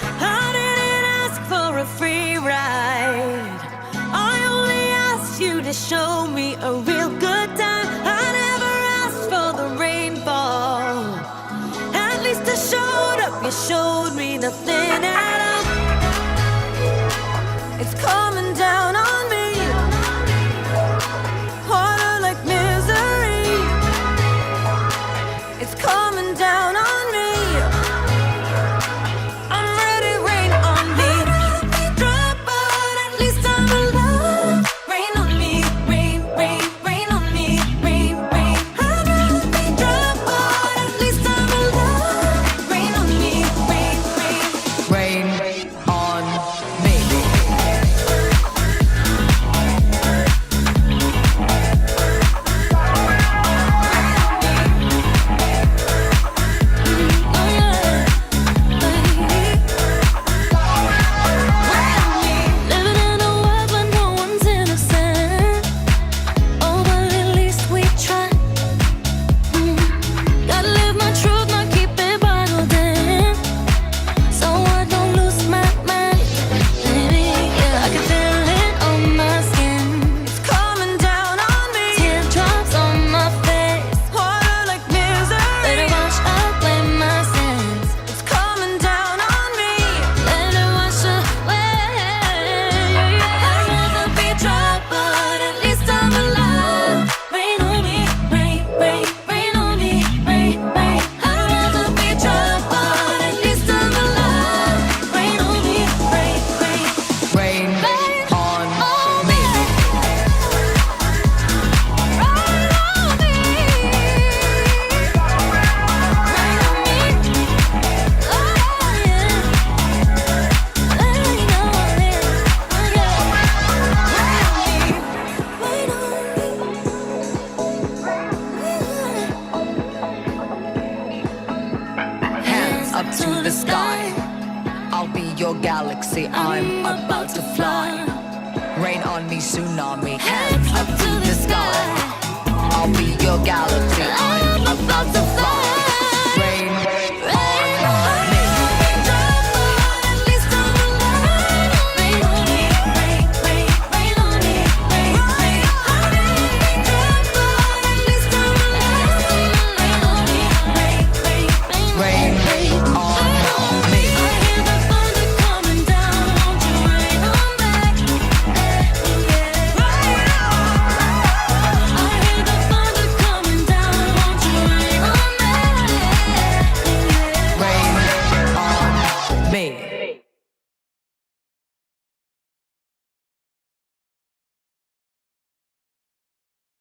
I didn't ask for a free ride. I only asked you to show me a real good time. I never asked for the rainfall. At least I showed up, you showed me nothing at all. It's coming down on me, harder like misery. It's coming down on me. I'm ready, rain on me. I'd rather be dry, but at least I'm alive. Rain on me, rain, rain, rain on me, rain, rain. I'd rather be dry, but at least I'm alive. Rain on me, rain, rain. Rain on me. Living in a world where no one's innocent. Oh, but at least we try. Gotta live my truth, not keep it bottled in. So I don't lose my mind. Baby, yeah, I can feel it on my skin. It's coming down on me. Teardrops on my face, harder like misery. Let it wash away my sins. It's coming down on me. Let it wash away. I'd rather be dry, but at least I'm alive. Rain on me, rain, rain, rain on me, rain, rain. I'd rather be dry, but at least I'm alive. Rain on me, rain, rain. Rain Rain on on me. me. Rain on me. Rain on me. Oh, yeah. Rain on me. Oh, yeah. Rain on me. Hands up to the sky. I'll be your galaxy. I'm about to fly. Rain on me, tsunami. Hands up to the sky. I'll be your galaxy. I'm about to fly.